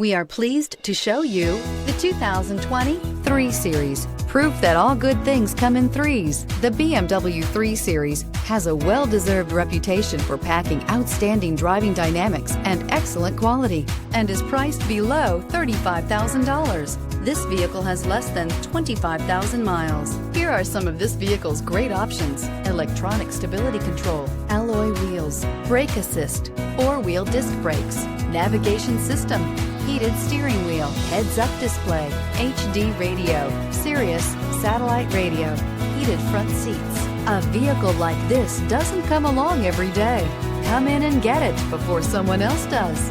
We are pleased to show you the 2020 3 Series. Proof that all good things come in threes. The BMW 3 Series has a well-deserved reputation for packing outstanding driving dynamics and excellent quality, and is priced below $35,000. This vehicle has less than 25,000 miles. Here are some of this vehicle's great options: electronic stability control, alloy wheels, brake assist, four-wheel disc brakes, navigation system, heated steering wheel, heads-up display, HD radio, Sirius satellite radio, heated front seats. A vehicle like this doesn't come along every day. Come in and get it before someone else does.